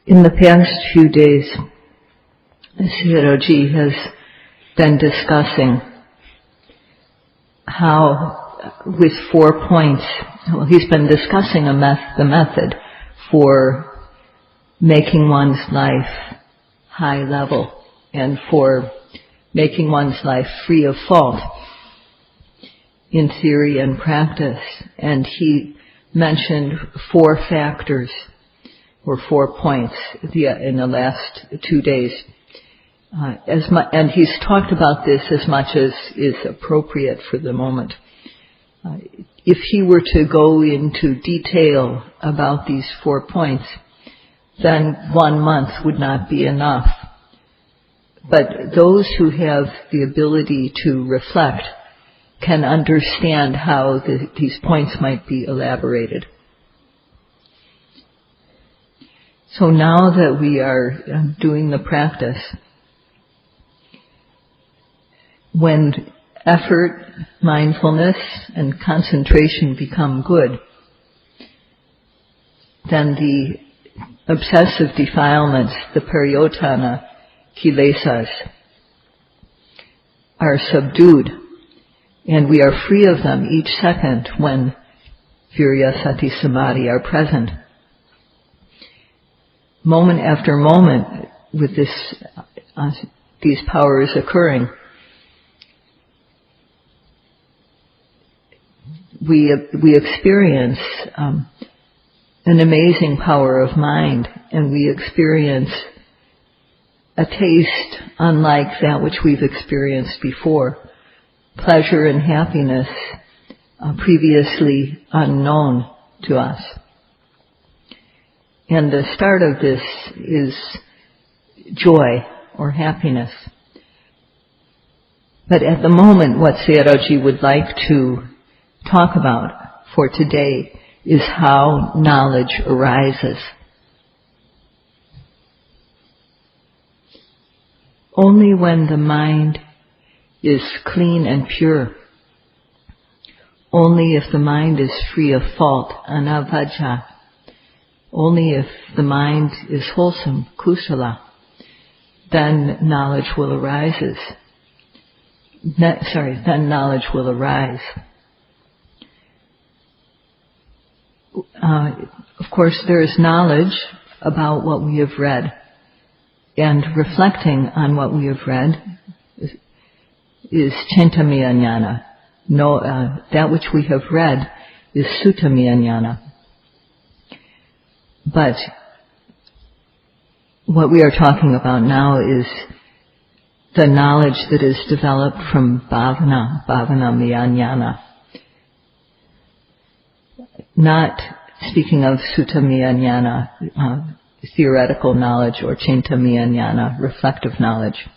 In the past few days, Sayadaw has been discussing how, with 4 points, he's been discussing the method for making one's life high level and for making one's life free of fault in theory and practice. And he mentioned 4 factors or 4 points in the last 2 days. And he's talked about this as much as is appropriate for the moment. If he were to go into detail about these 4 points, then 1 month would not be enough. But those who have the ability to reflect can understand how these points might be elaborated. So now that we are doing the practice, when effort, mindfulness, and concentration become good, then the obsessive defilements, the pariyotana kilesas, are subdued, and we are free of them each second when virya, sati, samadhi are present. Moment after moment, with these powers occurring, we experience an amazing power of mind, and we experience a taste unlike that which we've experienced before, pleasure and happiness previously unknown to us. And the start of this is joy or happiness. But at the moment, what Sayadaw would like to talk about for today is how knowledge arises. Only when the mind is clean and pure, only if the mind is free of fault, anavajja, only if the mind is wholesome, kusala, then knowledge will arise. Then knowledge will arise. Of course, there is knowledge about what we have read, and reflecting on what we have read is cintamiya jnana. That which we have read is suttamiya jnana. But what we are talking about now is the knowledge that is developed from bhavana jnana. Not speaking of suttamiya jnana, theoretical knowledge, or cintamiya jnana, reflective knowledge.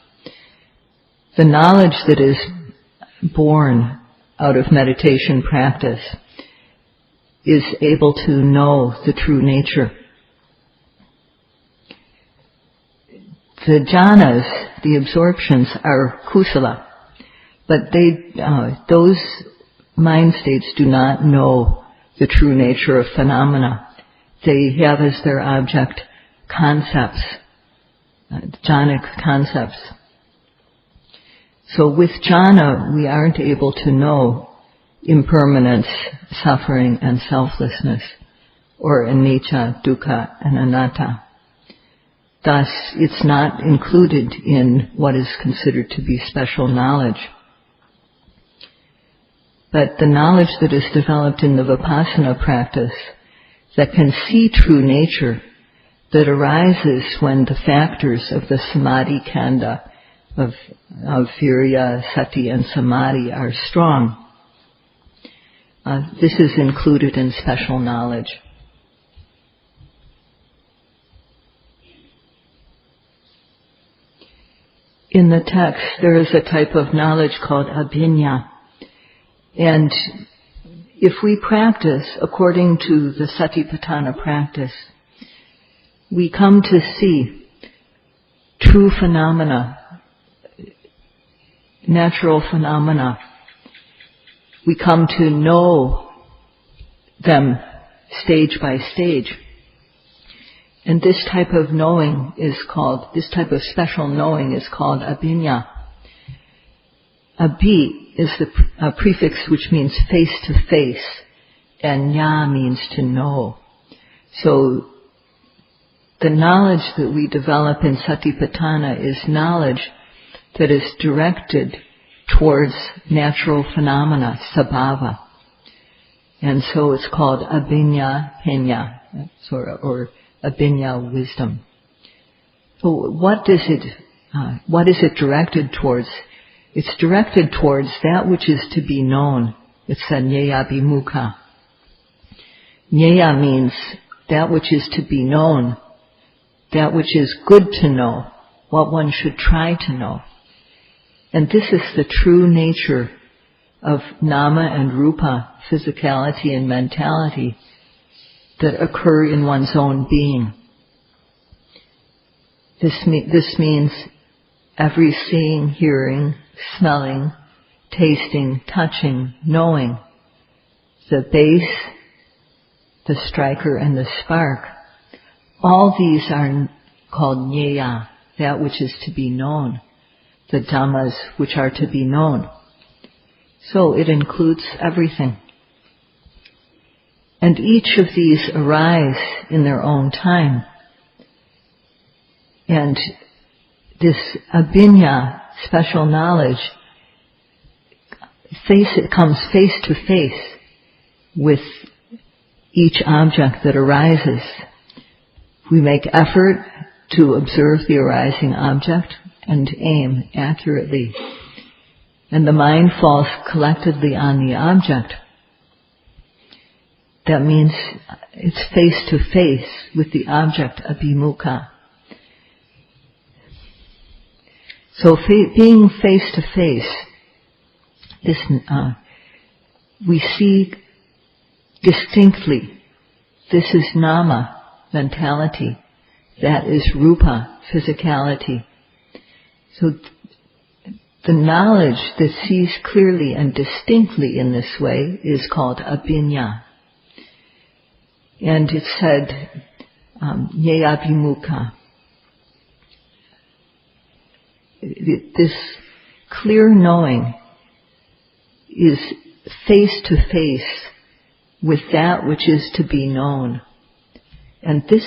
The knowledge that is born out of meditation practice is able to know the true nature. The jhanas, the absorptions, are kusala, but those mind states do not know the true nature of phenomena. They have as their object concepts, jhanic concepts. So with jhana, we aren't able to know impermanence, suffering, and selflessness, or anicca, dukkha, and anatta. Thus, it's not included in what is considered to be special knowledge. But the knowledge that is developed in the Vipassana practice that can see true nature, that arises when the factors of the samadhi kanda, of virya, sati, and samadhi are strong, this is included in special knowledge. In the text, there is a type of knowledge called abhinya. And if we practice according to the Satipatthana practice, we come to see true phenomena, natural phenomena. We come to know them stage by stage. And this type of knowing this type of special knowing is called abhinya. Abhi is the prefix which means face to face, and nya means to know. So the knowledge that we develop in Satipatthana is knowledge that is directed towards natural phenomena, sabhava. And so it's called abhinya penya, or abhinya wisdom. So what is it directed towards? It's directed towards that which is to be known. It's a nyaya bimukha. Nyaya means that which is to be known, that which is good to know, what one should try to know. And this is the true nature of nama and rupa, physicality and mentality, that occur in one's own being. This means every seeing, hearing, smelling, tasting, touching, knowing, the base, the striker, and the spark. All these are called nyaya, that which is to be known, the dhammas which are to be known. So it includes everything. And each of these arise in their own time. And this abhinya, special knowledge, comes face to face with each object that arises. We make effort to observe the arising object and aim accurately. And the mind falls collectedly on the object. That means it's face to face with the object abhimukha. So being face to face, we see distinctly. This is nama, mentality. That is rupa, physicality. So the knowledge that sees clearly and distinctly in this way is called abhinya. And it's said, nyayabhimukha. This clear knowing is face to face with that which is to be known. And this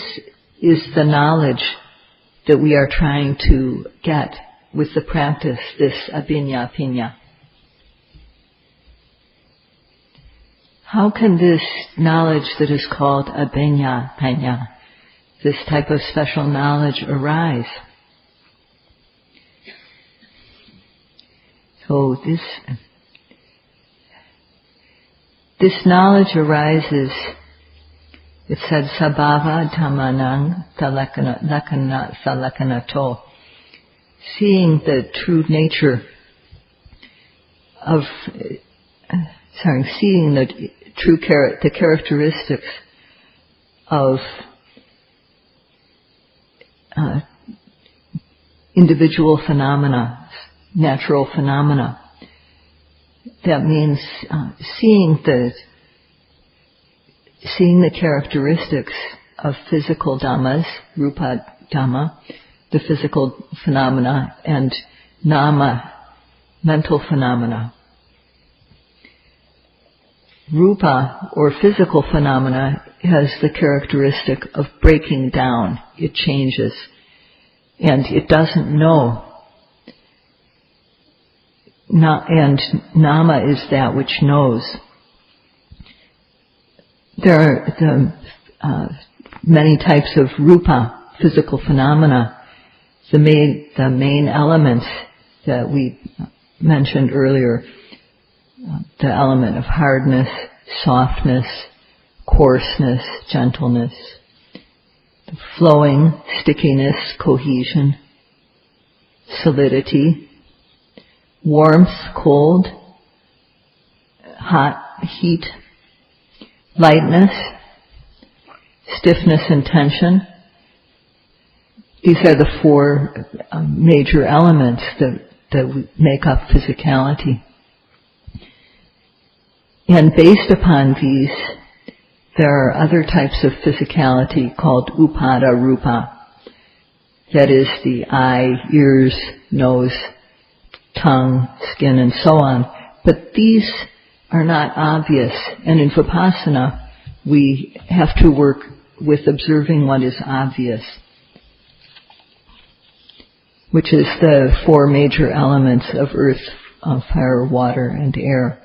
is the knowledge that we are trying to get with the practice, this abhinya pinya. How can this knowledge that is called abhinya pinya, this type of special knowledge, arise? So this knowledge arises, it said, sabhava dhammanang lakkhana salakkanato, seeing the true nature of, seeing the characteristics of individual phenomena, natural phenomena. That means seeing the characteristics of physical dhammas, rupa dhamma, the physical phenomena, and nama, mental phenomena. Rupa, or physical phenomena, has the characteristic of breaking down. It changes, and it doesn't know. And nama is that which knows. There are many types of rupa, physical phenomena. The main elements that we mentioned earlier, the element of hardness, softness, coarseness, gentleness, the flowing, stickiness, cohesion, solidity, warmth, cold, hot, heat, lightness, stiffness and tension. These are the four major elements that make up physicality. And based upon these, there are other types of physicality called upada rupa. That is the eye, ears, nose, tongue, skin, and so on. But these are not obvious. And in Vipassana, we have to work with observing what is obvious, which is the four major elements of earth, fire, water, and air.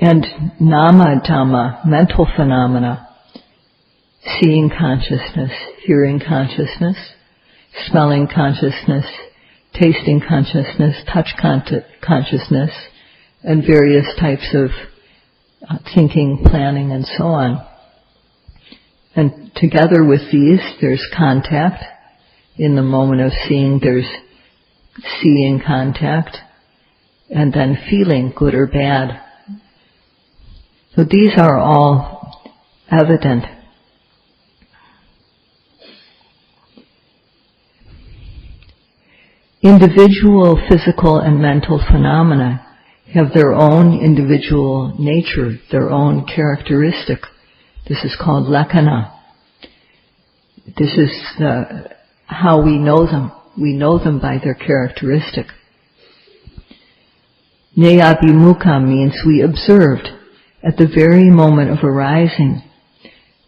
And nama dhamma, mental phenomena, seeing consciousness, hearing consciousness, smelling consciousness, tasting consciousness, touch consciousness, and various types of thinking, planning, and so on. And together with these, there's contact. In the moment of seeing, there's seeing contact, and then feeling, good or bad. So these are all evident. Individual physical and mental phenomena have their own individual nature, their own characteristic. This is called lakkhana. This is how we know them. We know them by their characteristic. Nyayabhimukha means we observed at the very moment of arising.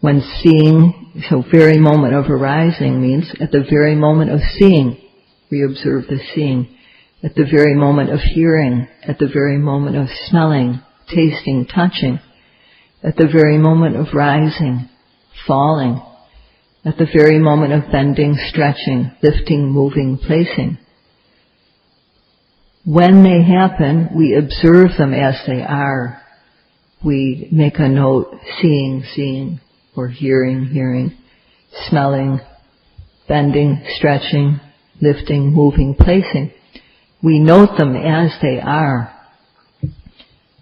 When seeing, so very moment of arising means at the very moment of seeing, we observe the seeing. At the very moment of hearing, at the very moment of smelling, tasting, touching, at the very moment of rising, falling, at the very moment of bending, stretching, lifting, moving, placing. When they happen, we observe them as they are. We make a note, seeing, or hearing, smelling, bending, stretching, lifting, moving, placing. We note them as they are.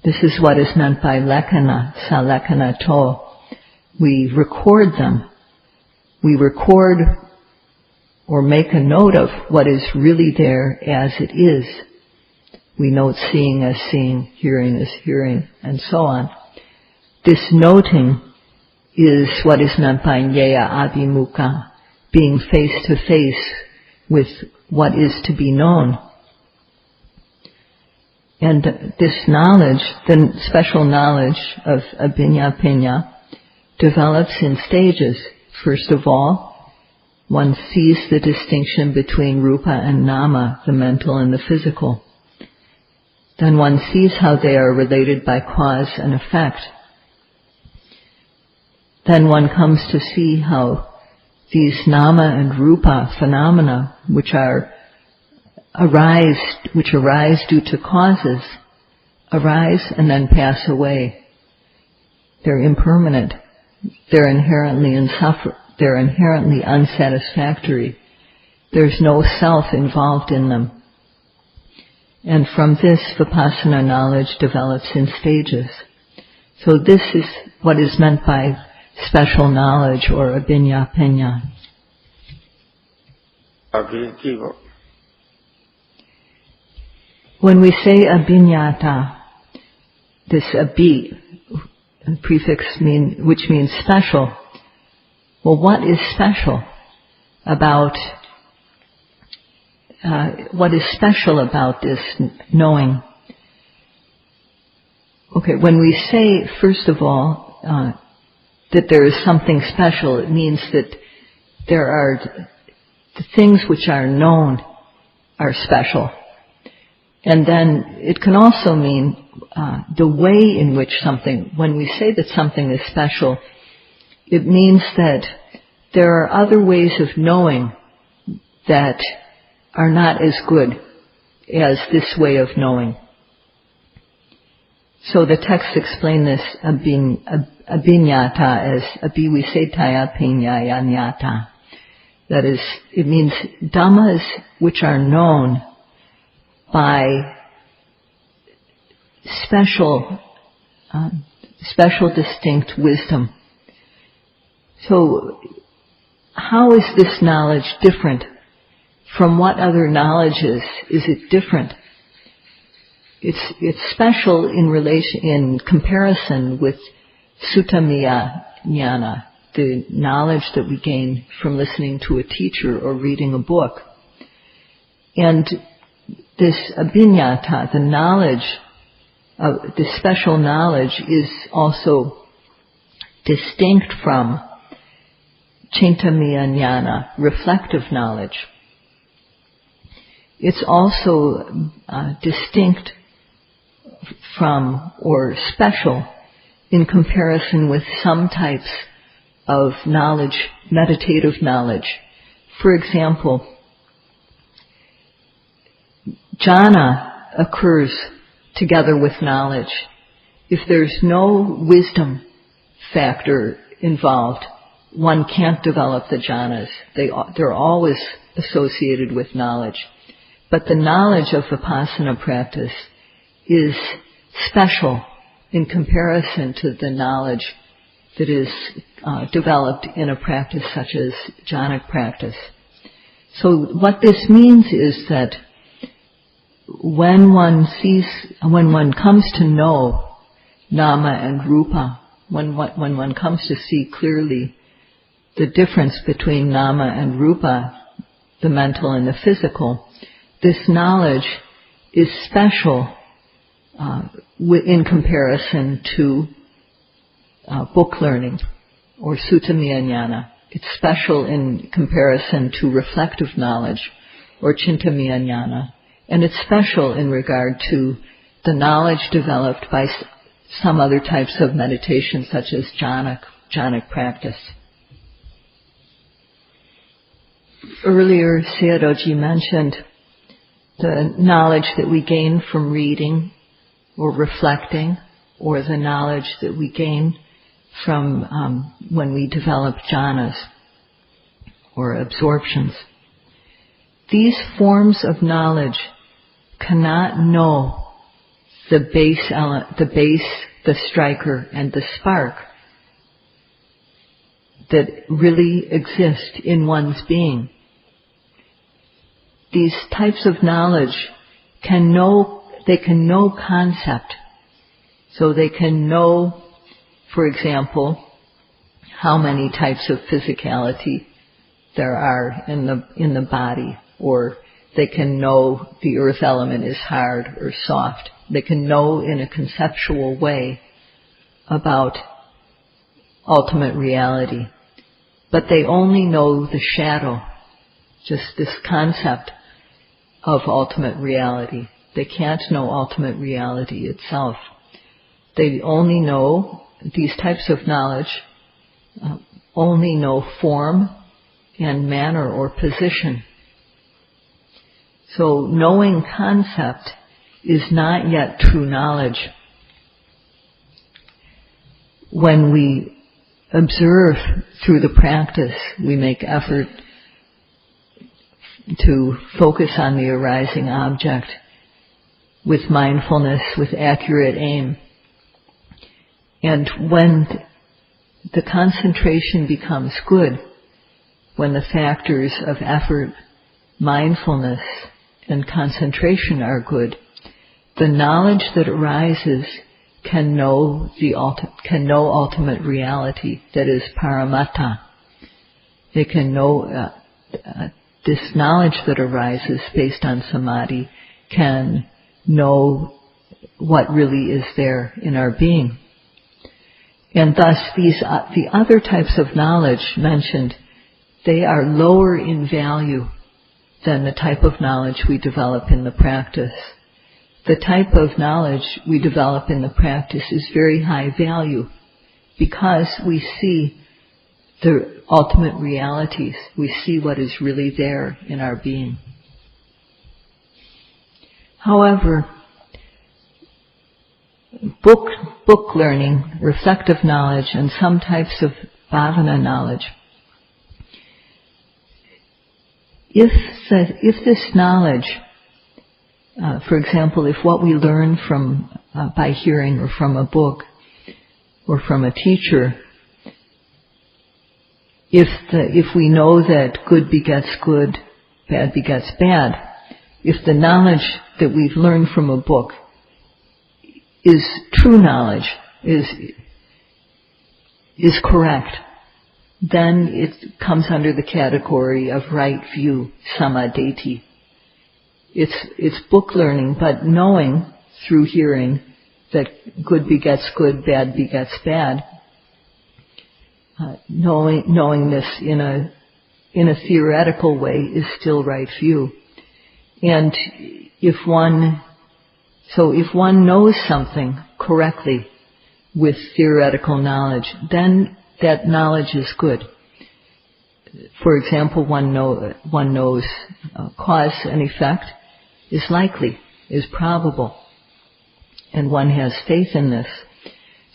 This is what is meant by lakkhana, salakkhanato. We record them. We record or make a note of what is really there as it is. We note seeing as seeing, hearing as hearing, and so on. This noting is what is meant by nyayabhimukha, being face to face with what is to be known. And this knowledge, the special knowledge of abhiññā-paññā, develops in stages. First of all, one sees the distinction between rupa and nama, the mental and the physical. Then one sees how they are related by cause and effect. Then one comes to see how these nama and rupa phenomena, which arise due to causes, arise and then pass away. They're impermanent. They're inherently unsatisfactory. There's no self involved in them. And from this, Vipassana knowledge develops in stages. So this is what is meant by special knowledge or abhiññā-paññā. When we say abhiññāta, this abhi prefix which means special. Well, what is special about this knowing? Okay, when we say, first of all, that there is something special, it means that there are the things which are known are special. And then it can also mean the way in which when we say that something is special, it means that there are other ways of knowing that are not as good as this way of knowing. So the texts explain this abhiññāta as abhivisetaya paññāya ñāta. That is, it means dhammas which are known by special distinct wisdom. So, how is this knowledge different from what other knowledge is? Is it different? It's special in comparison with Suttamaya jnana, the knowledge that we gain from listening to a teacher or reading a book. And this abhinyata, the knowledge, this special knowledge is also distinct from Chintamaya jnana, reflective knowledge. It's also distinct from or special in comparison with some types of knowledge, meditative knowledge. For example, jhana occurs together with knowledge. If there's no wisdom factor involved, one can't develop the jhanas. They're always associated with knowledge. But the knowledge of Vipassana practice is special in comparison to the knowledge that is developed in a practice such as jhanic practice. So what this means is that when one comes to know nama and rupa, when one comes to see clearly the difference between nama and rupa, the mental and the physical, this knowledge is special in comparison to book learning or suttamaya jnana. It's special in comparison to reflective knowledge or chintamaya jnana. And it's special in regard to the knowledge developed by some other types of meditation such as jhanic practice. Earlier, Sayadaw mentioned the knowledge that we gain from reading or reflecting, or the knowledge that we gain from when we develop jhanas or absorptions. These forms of knowledge cannot know the base, the striker, and the spark that really exist in one's being. These types of knowledge can know concept. So they can know, for example, how many types of physicality there are in the body, or they can know the earth element is hard or soft. They can know in a conceptual way about ultimate reality. But they only know the shadow, just this concept of ultimate reality. They can't know ultimate reality itself. They only know, these types of knowledge only know form and manner or position. So knowing concept is not yet true knowledge. When we observe through the practice, we make effort to focus on the arising object with mindfulness, with accurate aim. And when the concentration becomes good, when the factors of effort, mindfulness, and concentration are good, the knowledge that arises can know ultimate reality, that is paramattha. They can know this knowledge that arises based on samadhi can know what really is there in our being. And thus the other types of knowledge mentioned, they are lower in value than the type of knowledge we develop in the practice. The type of knowledge we develop in the practice is very high value because we see the ultimate realities. We see what is really there in our being. However, book learning, reflective knowledge, and some types of bhavana knowledge, if this knowledge, for example, if what we learn from by hearing or from a book or from a teacher, if we know that good begets good, bad begets bad, if the knowledge that we've learned from a book is true knowledge, is correct, then it comes under the category of right view, samadhi. It's book learning, but knowing through hearing that good begets good, bad begets bad. Knowing this in a theoretical way is still right view. And if one knows something correctly with theoretical knowledge, then that knowledge is good. For example, one knows cause and effect is likely, is probable, and one has faith in this.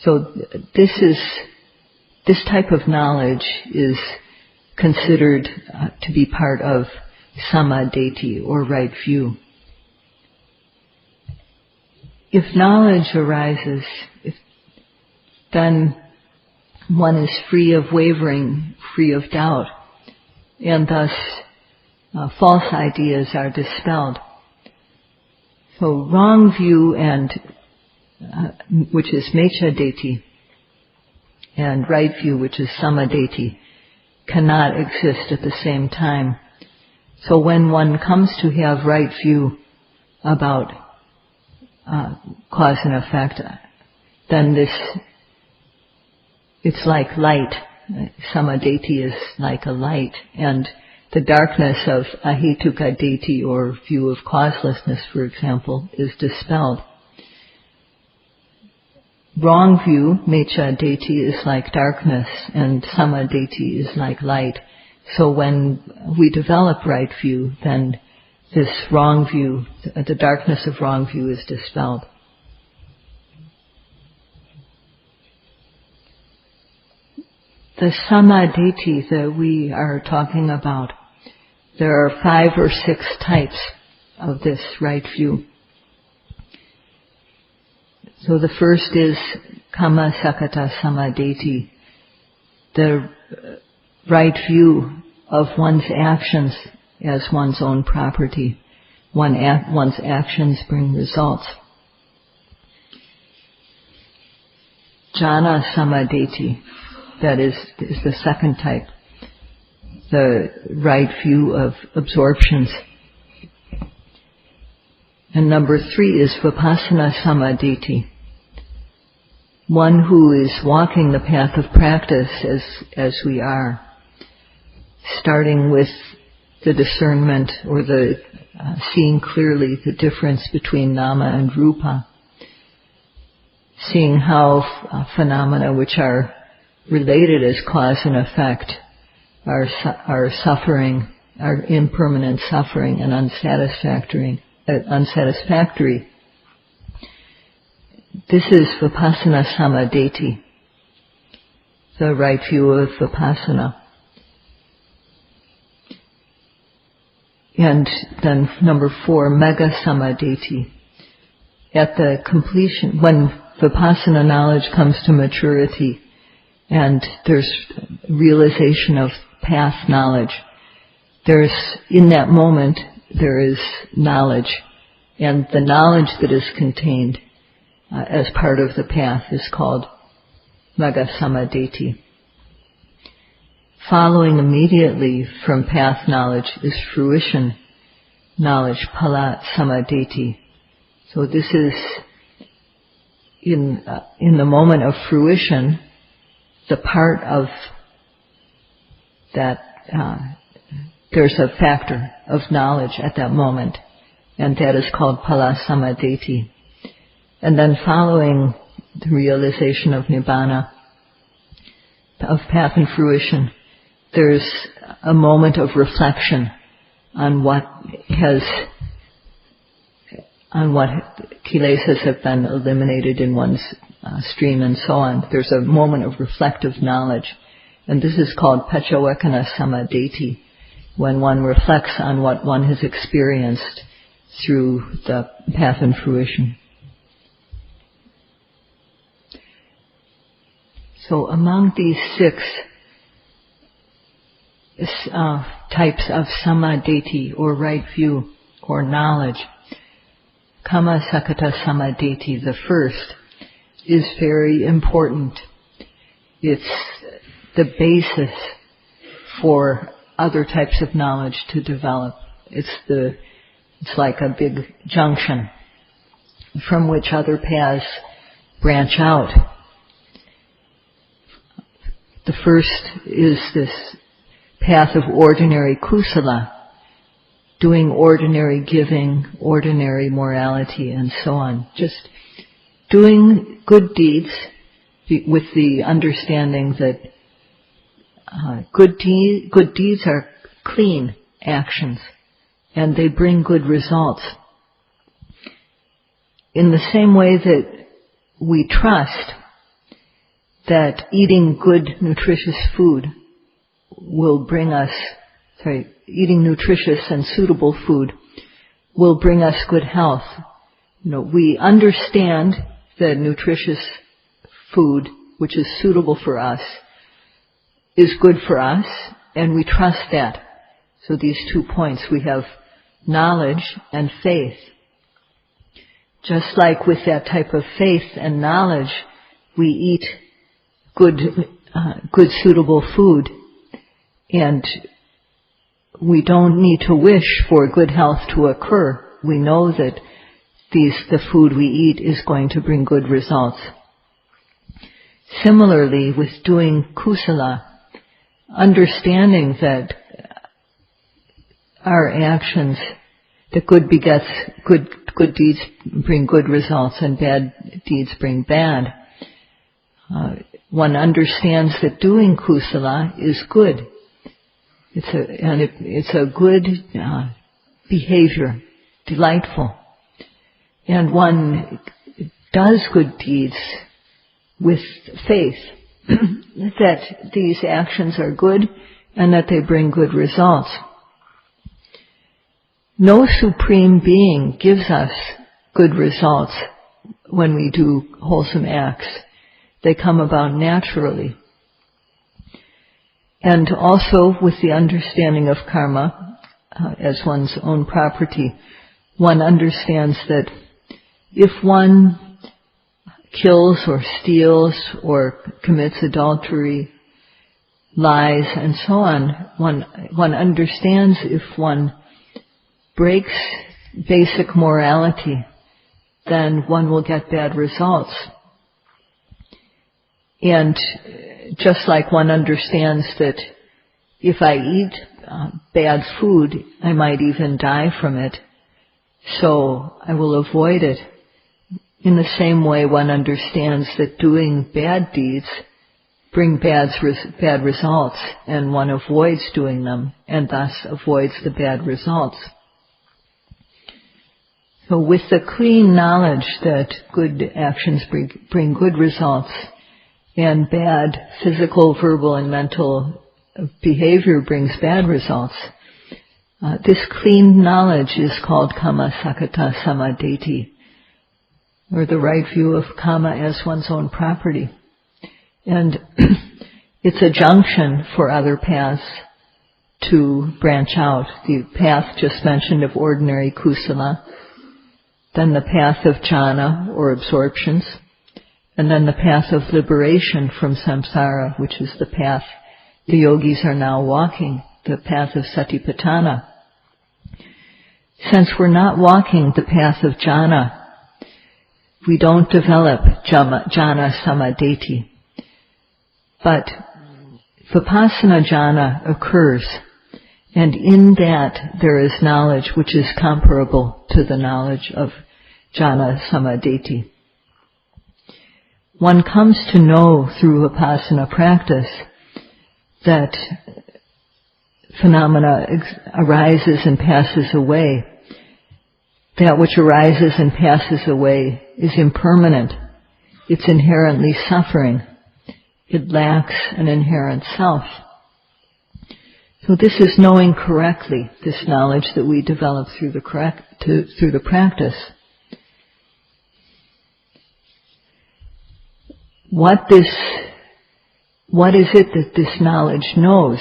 So this type of knowledge is considered to be part of samadhi, or right view. If knowledge arises, then one is free of wavering, free of doubt, and thus false ideas are dispelled. So wrong view, and which is mecha-deti, and right view, which is samadhi, cannot exist at the same time. So when one comes to have right view about cause and effect, then it's like light. Samadhi is like a light, and the darkness of ahetuka deti, or view of causelessness, for example, is dispelled. Wrong view, mecha-deti, is like darkness, and samadhi is like light. So when we develop right view, then this wrong view, the darkness of wrong view, is dispelled. The samadhi that we are talking about, there are 5 or 6 types of this right view. So the first is kama sakata samadhi, the right view of one's actions as one's own property. One's actions bring results. Jhana samadhi, that is the second type, the right view of absorptions. And number 3 is Vipassana samadhi, one who is walking the path of practice as we are, starting with the discernment, or the seeing clearly the difference between nama and rupa, seeing how phenomena which are related as cause and effect are suffering, are impermanent suffering and unsatisfactory. This is Vipassana samadhi, the right view of Vipassana. And then number 4, mega samadhi. At the completion, when Vipassana knowledge comes to maturity, and there's realization of path knowledge, in that moment, there is knowledge, and the knowledge that is contained as part of the path is called mega samadhi. Following immediately from path knowledge is fruition knowledge, phala samadhi. So this is in the moment of fruition, the part of that there's a factor of knowledge at that moment, and that is called phala samadhi. And then following the realization of nibbana, of path and fruition, there's a moment of reflection on what kilesas have been eliminated in one's stream and so on. There's a moment of reflective knowledge, and this is called pachawekana samadhi, when one reflects on what one has experienced through the path and fruition. So among these 6 types of samadhi, or right view, or knowledge, kama sakata samadhi, the first, is very important. It's the basis for other types of knowledge to develop. It's like a big junction from which other paths branch out. The first is this path of ordinary kusala, doing ordinary giving, ordinary morality, and so on. Just doing good deeds with the understanding that good deeds are clean actions and they bring good results. In the same way that we trust that eating good, nutritious food will bring us, eating nutritious and suitable food will bring us good health. We understand that nutritious food, which is suitable for us, is good for us, and we trust that. So these 2 points, we have knowledge and faith. Just like with that type of faith and knowledge, we eat good suitable food, and we don't need to wish for good health to occur. We know that the food we eat is going to bring good results. Similarly, with doing kusala, understanding that our actions, that good begets good deeds bring good results and bad deeds bring bad. One understands that doing kusala is good. It's a good behavior, delightful. And one does good deeds with faith that these actions are good and that they bring good results. No supreme being gives us good results when we do wholesome acts. They come about naturally. And also with the understanding of karma as one's own property, one understands that if one kills or steals or commits adultery, lies, and so on, one understands if one breaks basic morality, then one will get bad results. And just like one understands that if I eat bad food, I might even die from it, so I will avoid it. In the same way, one understands that doing bad deeds bring bad results, and one avoids doing them, and thus avoids the bad results. So with the clean knowledge that good actions bring good results, and bad physical, verbal, and mental behavior brings bad results, this clean knowledge is called Kamma Sakata Samadeti, or the right view of karma as one's own property. And it's a junction for other paths to branch out. The path just mentioned of ordinary kusala, then the path of jhana or absorptions, and then the path of liberation from samsara, which is the path the yogis are now walking, the path of satipatthana. Since we're not walking the path of jhana, we don't develop jhana samadeti. But vipassana jhana occurs, and in that there is knowledge which is comparable to the knowledge of jhana samadeti. One comes to know through vipassana practice that phenomena arises and passes away. That which arises and passes away is impermanent. It's inherently suffering. It lacks an inherent self. So this is knowing correctly, this knowledge that we develop through the practice. What is it that this knowledge knows?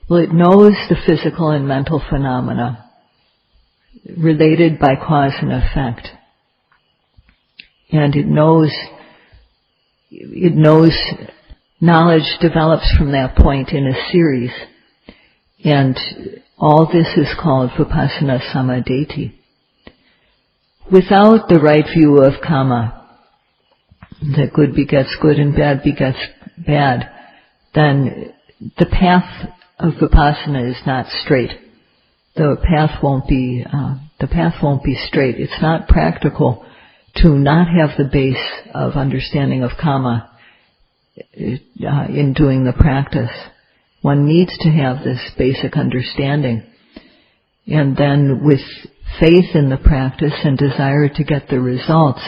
Well, it knows the physical and mental phenomena related by cause and effect. And it knows knowledge develops from that point in a series. And all this is called Vipassana Samadhi. Without the right view of karma, that good begets good and bad begets bad, then the path of Vipassana is not straight. The path won't be straight. It's not practical to not have the base of understanding of karma in doing the practice. One needs to have this basic understanding. And then with faith in the practice and desire to get the results,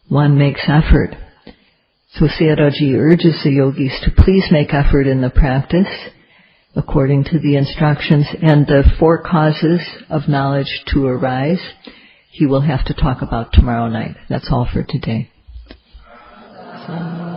one makes effort. So Sayadawji urges the yogis to please make effort in the practice according to the instructions, and the 4 causes of knowledge to arise he will have to talk about tomorrow night. That's all for today. So